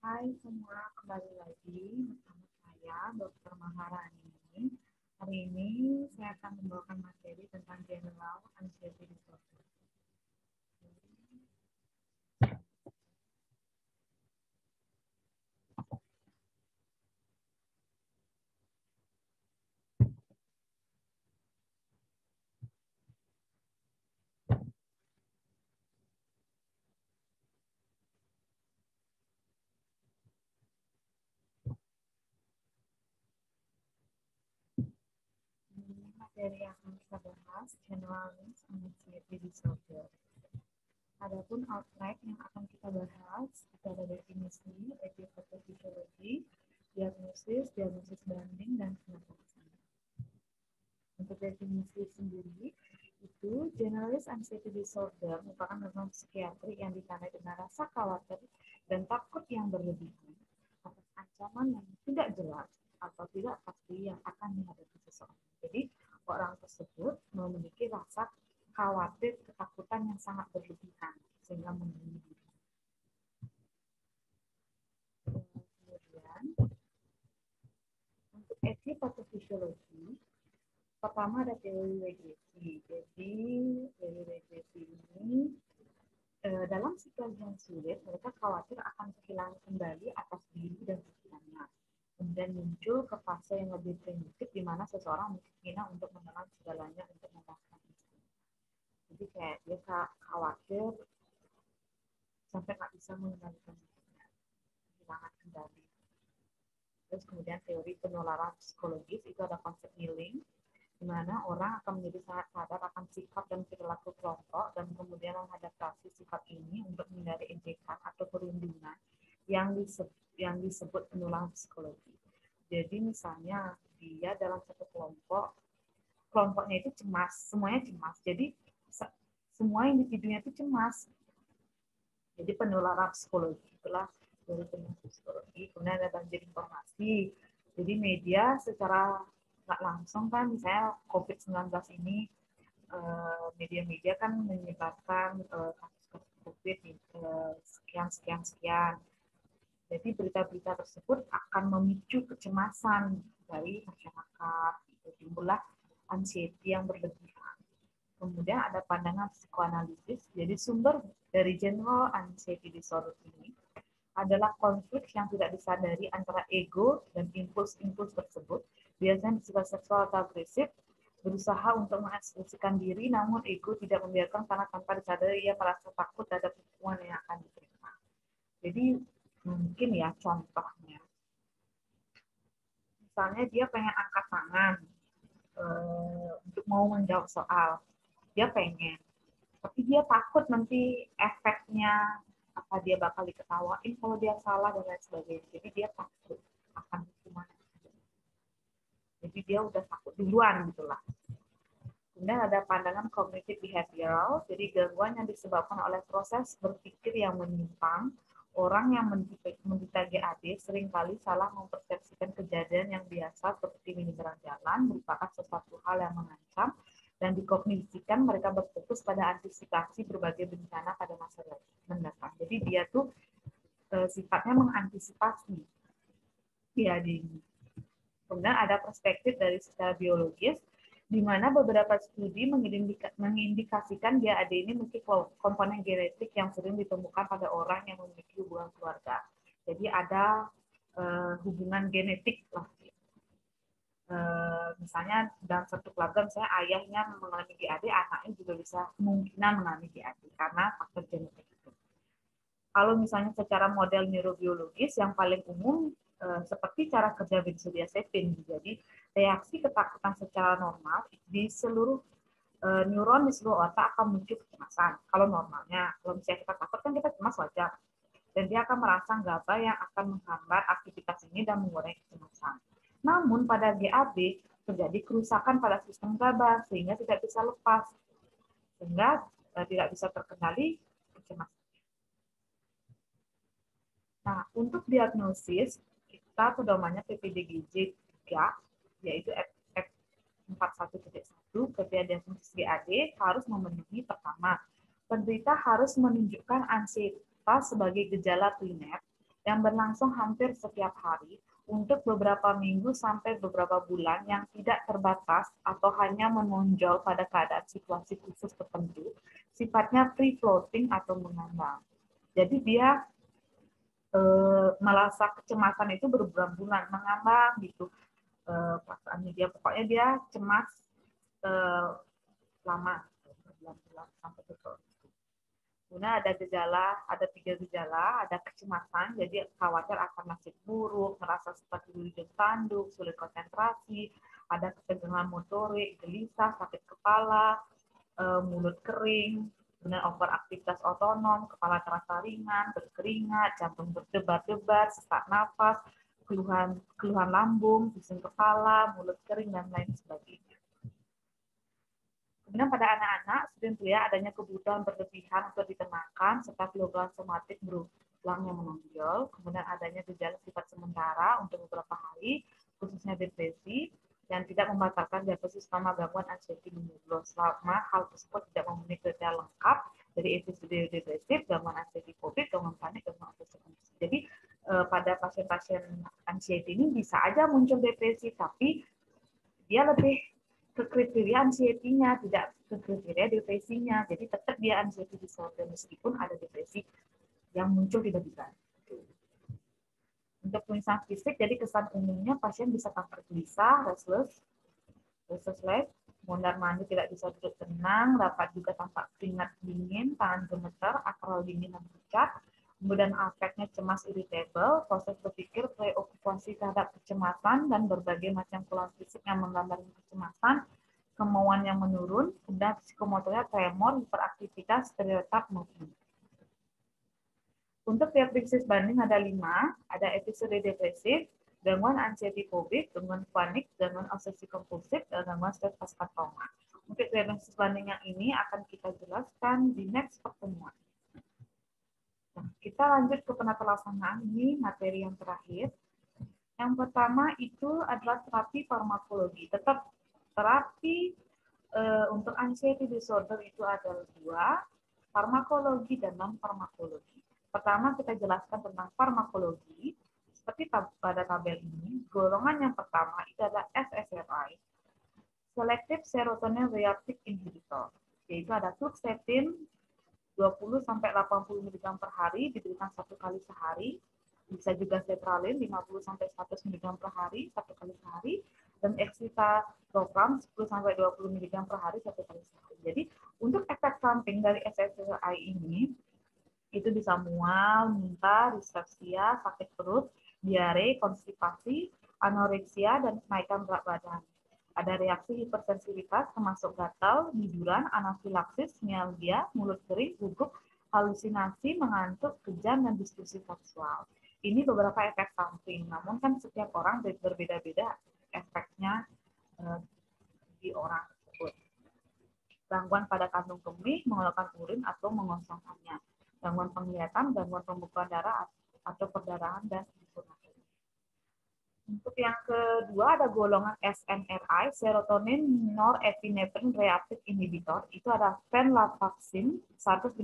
Hai semua, kembali lagi bersama saya, Dr. Maharani. Hari ini saya akan membawakan materi tentang general anxiety disorder. Ini materi yang akan kita bahas, general anxiety disorder. Adapun outline yang akan kita bahas, kita ada definisi, etiopatofisiologi, diagnosis banding, dan penerapan. Untuk definisi sendiri, itu generalized anxiety disorder merupakan gangguan psikiatri yang ditandai dengan rasa khawatir dan takut yang berlebihan atas ancaman yang tidak jelas atau tidak pasti yang akan dihadapi seseorang. Jadi orang tersebut memiliki rasa khawatir, ketakutan yang sangat berlebihan sehingga membunuh diri. Kemudian untuk etiopatofisiologi, pertama ada teori regresi. Jadi teori regresi ini dalam situasi yang sulit, mereka khawatir akan kehilangan kembali atas diri dan pikirannya. Kemudian muncul ke fase yang lebih primitif, di mana seseorang berkeinginan untuk menelan segalanya untuk mendapatkan itu. Jadi kayak dia khawatir sampai nggak bisa mengendalikan dirinya, kehilangan kendali. Terus kemudian teori penularan psikologis, itu ada konsep healing, di mana orang akan menjadi sangat sadar akan sikap dan perilaku kelompok dan kemudian mengadaptasi sifat ini untuk menghindari ejekan atau perundungan yang disebut penularan psikologi. Jadi misalnya dia dalam satu kelompoknya itu cemas, semuanya cemas. Jadi semua individunya itu cemas. Jadi penularan psikologi itulah dari penularan psikologi. Kemudian ada banjir informasi. Jadi media secara nggak langsung kan, misalnya COVID-19 ini, media-media kan menyebarkan kasus-kasus COVID sekian. Jadi berita-berita tersebut akan memicu kecemasan dari masyarakat. Timbullah anxiety yang berlebihan. Kemudian ada pandangan psikoanalisis. Jadi sumber dari general anxiety disorder ini adalah konflik yang tidak disadari antara ego dan impuls-impuls tersebut. Biasanya bersifat seksual atau agresif, berusaha untuk mengekspresikan diri, namun ego tidak membiarkan karena tanpa disadari ia merasa takut terhadap hukuman yang akan diterima. Jadi mungkin ya contohnya, misalnya dia pengen angkat tangan untuk mau menjawab soal, dia pengen, tapi dia takut nanti efeknya apa dia bakal diketawain kalau dia salah dan lain sebagainya. Jadi dia takut akan hukuman. Jadi dia udah takut duluan gitulah. Kemudian ada pandangan cognitive behavioral, jadi gangguan yang disebabkan oleh proses berpikir yang menyimpang. Orang yang menderita GAD seringkali salah mempersepsikan kejadian yang biasa seperti menyeberang jalan merupakan sesuatu hal yang mengancam, dan dikognisikan mereka berfokus pada antisipasi berbagai bencana pada masa mendatang. Jadi dia tuh sifatnya mengantisipasi GAD ini. Kemudian ada perspektif dari secara biologis, di mana beberapa studi mengindikasikan GAD ini memiliki komponen genetik yang sering ditemukan pada orang yang memiliki hubungan keluarga. Jadi ada hubungan genetik lah. Misalnya dalam satu keluarga, misalnya ayahnya mengalami GAD, anaknya juga bisa kemungkinan mengalami GAD karena faktor genetik itu. Kalau misalnya secara model neurobiologis yang paling umum seperti cara kerja benzodiazepin, jadi reaksi ketakutan secara normal di seluruh neuron di seluruh otak akan muncul kecemasan. Kalau normalnya, kalau misalnya kita takut kan kita cemas wajar, dan dia akan merangsang GABA yang akan menghambat aktivitas ini dan mengurangi kecemasan. Namun pada GAD terjadi kerusakan pada sistem GABA sehingga tidak bisa lepas, sehingga tidak bisa terkendali kecemasan. Nah, untuk diagnosis, kita pedomannya PPDGJ 3, yaitu F41.1, kriteria diagnosis GAD harus memenuhi pertama, penderita harus menunjukkan ansietas sebagai gejala primer, yang berlangsung hampir setiap hari untuk beberapa minggu sampai beberapa bulan yang tidak terbatas atau hanya menonjol pada keadaan situasi khusus tertentu, sifatnya free floating atau mengambang. Jadi dia merasa kecemasan itu berbulan-bulan mengambang gitu, perasaannya dia, pokoknya dia cemas lama berbulan-bulan sampai betul. Kemudian ada gejala, ada 3 gejala, ada kecemasan, jadi khawatir akan nasib buruk, merasa seperti diujung tanduk, sulit konsentrasi, ada ketegangan motorik, gelisah, sakit kepala, mulut kering, kemudian overaktivitas otonom, kepala terasa ringan, berkeringat, jantung berdebar-debar, sesak nafas, keluhan lambung, pusing kepala, mulut kering, dan lain sebagainya. Kemudian pada anak-anak sering terlihat adanya kebutuhan berlebihan untuk ditenangkan serta keluhan somatik berulang yang menonjol. Kemudian adanya gejala sifat sementara untuk beberapa hari, khususnya depresi, yang tidak membatalkan diagnosis nama gangguan anxiety behavior selama hal tersebut tidak memenuhi kriteria lengkap dari episode depresif, gangguan anxiety fobik, gangguan panik, gangguan obsesi. Jadi pada pasien-pasien anxiety ini bisa aja muncul depresi, tapi dia lebih ke kriteria anxiety-nya, tidak ke kriteria depresinya. Jadi tetap dia anxiety disorder meskipun ada depresi yang muncul tiba-tiba. Untuk penyakit fisik, jadi kesan umumnya pasien bisa tampak gelisah, restless, mondar-mandir, tidak bisa duduk tenang, dapat juga tampak keringat dingin, tangan gemeter, akal dingin dan pucat. Kemudian afeknya cemas, irritable, proses berpikir, preokupasi terhadap kecemasan, dan berbagai macam keluhan fisik yang menggambarkan kecemasan, kemauan yang menurun, kemudian psikomotornya tremor, hiperaktivitas, stereotip movement. Untuk diagnosis banding ada 5, ada episode depresif, gangguan anxiety fobik, gangguan panik, gangguan obsesi kompulsif, dan gangguan stres pasca trauma. Untuk diagnosis banding yang ini akan kita jelaskan di next pertemuan. Nah, kita lanjut ke penata ini, materi yang terakhir. Yang pertama itu adalah terapi farmakologi. Tetap terapi untuk anxiety disorder itu ada 2, farmakologi dan non-farmakologi. Pertama kita jelaskan tentang farmakologi. Seperti pada tabel ini, golongan yang pertama itu adalah SSRI, Selective Serotonin Reuptake Inhibitor, yaitu ada fluoxetine 20-80 mg per hari, diberikan 1 kali sehari. Bisa juga sertralin 50-100 mg per hari, 1 kali sehari. Dan escitalopram 10-20 mg per hari, 1 kali sehari. Jadi, untuk efek samping dari SSRI ini, itu bisa mual, muntah, dispepsia, sakit perut, diare, konstipasi, anoreksia, dan kenaikan berat badan. Ada reaksi hipersensitivitas termasuk gatal, biduran, anafilaksis, mialgia, mulut kering, gugup, halusinasi, mengantuk, kejang, dan diskusi seksual. Ini beberapa efek samping, namun kan setiap orang berbeda-beda efeknya di orang tersebut. Gangguan pada kantung kemih, mengeluarkan urin atau mengosongkannya. Gangguan penglihatan, gangguan pembekuan darah atau perdarahan, dan inflamasi. Untuk yang kedua ada golongan SNRI, serotonin norepinephrine reuptake inhibitor. Itu ada venlafaxine 150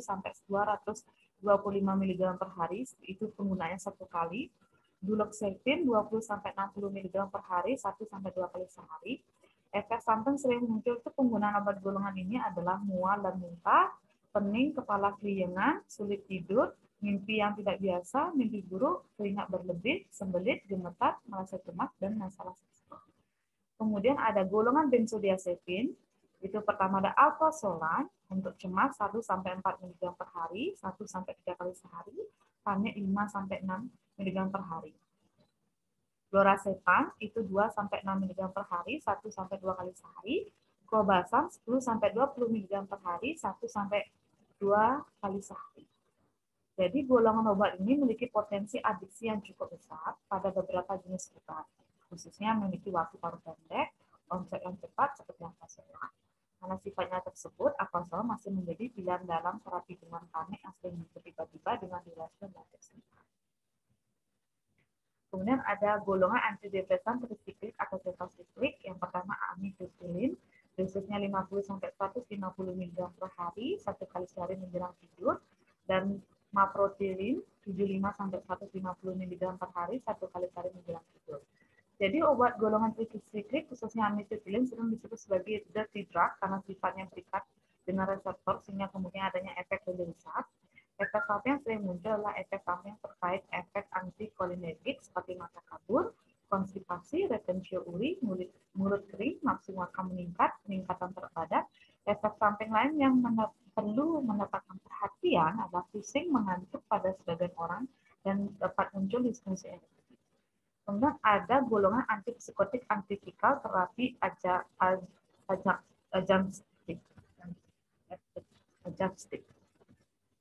sampai 225 mg per hari, itu penggunaannya 1 kali. Duloxetine 20 sampai 60 mg per hari, 1 sampai 2 kali sehari. Efek samping sering muncul itu penggunaan obat golongan ini adalah mual dan muntah, pening, kepala keliengan, sulit tidur, mimpi yang tidak biasa, mimpi buruk, keringat berlebih, sembelit, gemetar, merasa cemas, dan masalah seksual. Kemudian ada golongan benzodiazepin, itu pertama ada alprazolam untuk cemas 1-4 mg per hari, 1-3 kali sehari, panik 5-6 mg per hari. Lorazepam itu 2-6 mg per hari, 1-2 kali sehari, clobazam 10-20 mg per hari, 1-2 kali sehari. Jadi golongan obat ini memiliki potensi adiksi yang cukup besar pada beberapa jenis obat, khususnya memiliki waktu paruh pendek, onset yang cepat seperti alprazolam. Karena sifatnya tersebut, alprazolam masih menjadi pilihan dalam terapi gangguan panik yang sering muncul tiba-tiba dengan durasi yang singkat. Kemudian ada golongan antidepresan trisiklik atau tetrasiklik. Yang pertama amitriptyline, dosisnya 50-150 mg per hari, 1 kali sehari menjelang tidur, dan maprotilin 75 sampai 150 mg per hari 1 kali sehari menjelang tidur. Jadi obat golongan trikliserid khususnya amitriptyline sering disebut sebagai dirty drug karena sifatnya terikat dengan reseptor sehingga kemudian adanya efek hilirisat. Efek samping yang sering muncul adalah efek samping terkait efek antikolinergik seperti mata kabur, konstipasi, retensio uri, mulut kering, nafsu makan meningkat, peningkatan berat badan. Efek samping lain yang perlu mendapatkan perhatian adalah pusing, mengantuk pada sebagian orang dan dapat muncul disfungsi erektil. Kemudian ada golongan antipsikotik antipikal terapi ajapstik.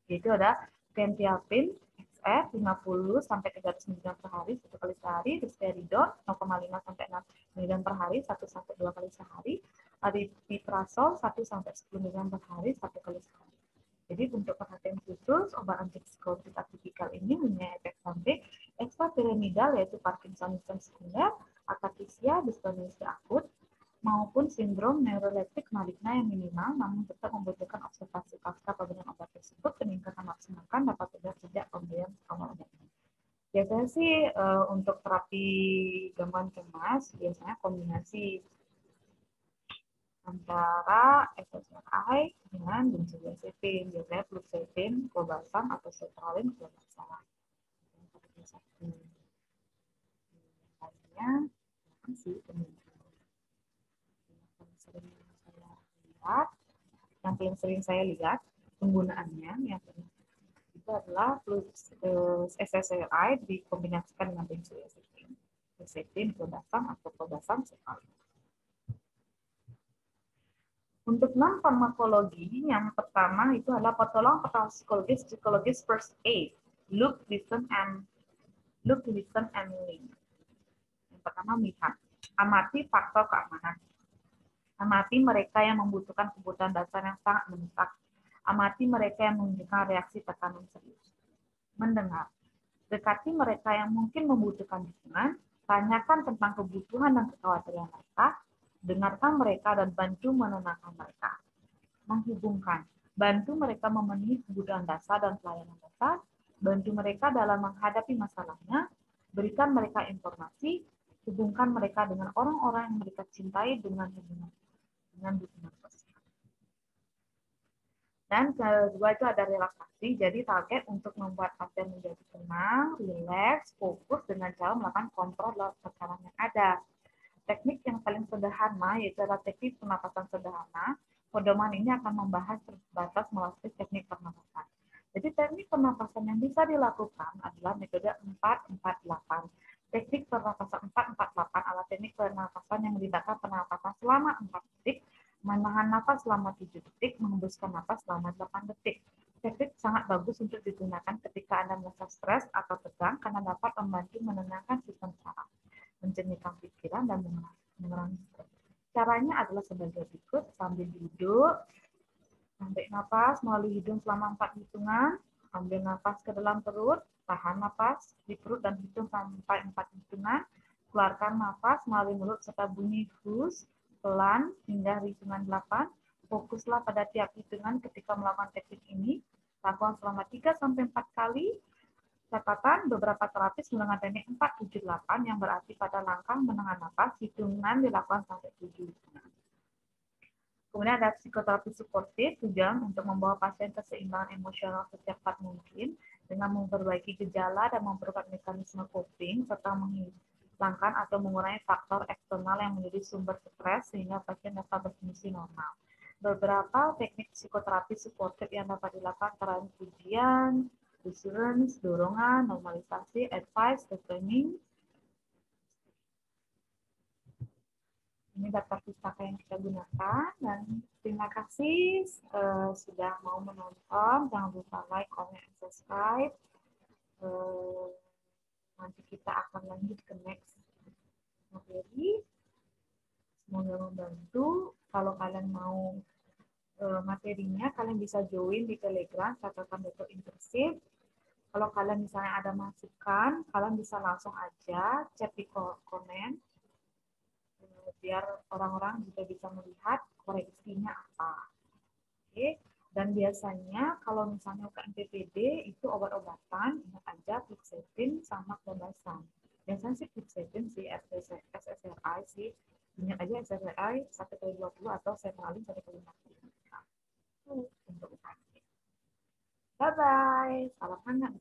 Itu ada quetiapine XR 50 sampai 300 mg per hari 1 kali sehari, risperidon 0,5 sampai 6 mg per hari 1 sampai 2 kali sehari, aripiprazol 1 sampai 10 mg per hari 1 kali sehari. Jadi untuk perhatian khusus, obat antipsikotik atipikal ini punya efek samping ekstrapiramidal yaitu Parkinsonisme sekunder, akathisia, dystonia akut, maupun sindrom neuroleptik maligna yang minimal, namun tetap membutuhkan observasi pasca pemberian obat tersebut. Peningkatan nafsu makan dapat terjadi sejak pemberian awal obat ini. Biasanya sih untuk terapi gangguan cemas biasanya kombinasi antara SSRI dengan benzodiazepin, biasanya fluoxetine, clobazam atau sertralin kalau nggak salah. Lainnya, sih yang paling sering saya lihat penggunaannya yang itu adalah SSRI dikombinasikan dengan benzodiazepin, fluoxetine, clobazam atau clobazam sertralin. Untuk non-farmakologi, yang pertama itu adalah pertolongan pertama psikologis first aid, look, listen, and link. Yang pertama melihat, amati faktor keamanan. Amati mereka yang membutuhkan kebutuhan dasar yang sangat mendesak. Amati mereka yang menunjukkan reaksi tekanan serius. Mendengar, dekati mereka yang mungkin membutuhkan dukungan, tanyakan tentang kebutuhan dan kekhawatiran mereka, dengarkan mereka dan bantu menenangkan mereka. Menghubungkan, bantu mereka memenuhi kebutuhan dasar dan pelayanan dasar, bantu mereka dalam menghadapi masalahnya, berikan mereka informasi, hubungkan mereka dengan orang-orang yang mereka cintai dengan dukungan sosial. Dan kedua itu ada relaksasi, jadi target untuk membuat pasien menjadi tenang, rileks, fokus dengan cara melakukan kontrol tekanan yang ada. Teknik yang paling sederhana yaitu adalah teknik pernapasan sederhana. Pedoman ini akan membahas terbatas melalui teknik pernapasan. Jadi teknik pernapasan yang bisa dilakukan adalah metode 4-4-8. Teknik pernapasan 4-4-8 adalah teknik pernapasan yang melibatkan pernapasan selama 4 detik, menahan nafas selama 7 detik, menghembuskan nafas selama 8 detik. Teknik sangat bagus untuk digunakan ketika Anda merasa stres atau tegang karena dapat membantu menenangkan sistem saraf, mencernihkan pikiran dan mengurangi stres. Caranya adalah sebagai berikut: sambil duduk, tarik nafas melalui hidung selama 4 hitungan, ambil nafas ke dalam perut, tahan nafas di perut dan hitung sampai 4 hitungan, keluarkan nafas melalui mulut serta bunyi hus pelan hingga hitungan 8. Fokuslah pada tiap hitungan ketika melakukan teknik ini. Lakukan selama 3-4 kali. Catatan, beberapa terapis menggunakan teknik 4-7-8 yang berarti pada langkah menahan nafas, hitungan dilakukan sampai 7 hitungan. Kemudian ada psikoterapi suportif, tujuan untuk membawa pasien ke keseimbangan emosional secepat mungkin dengan memperbaiki gejala dan memperkuat mekanisme coping serta menghilangkan atau mengurangi faktor eksternal yang menjadi sumber stres sehingga pasien dapat berfungsi normal. Beberapa teknik psikoterapi suportif yang dapat dilakukan antara pujian, reassurance, dorongan, normalisasi, advice, reframing. Ini daftar pustaka yang kita gunakan, dan terima kasih sudah mau menonton. Jangan lupa like, comment, and subscribe. Nanti kita akan lanjut ke next materi. Semoga membantu. Kalau kalian mau materinya, kalian bisa join di Telegram catatan dokter intensif. Kalau kalian misalnya ada masukan, kalian bisa langsung aja chat di komen, biar orang-orang juga bisa melihat koreksinya apa. Oke, Dan biasanya kalau misalnya UKM PPD itu obat-obatan, ingat aja fluoxetine sama klombasan. Biasanya sih fluoxetine sih, SSRI sih. Ingat aja SSRI 1 kali 20 atau sertralin 1 kali 60 untuk UKM. Bye-bye. Salam hangat.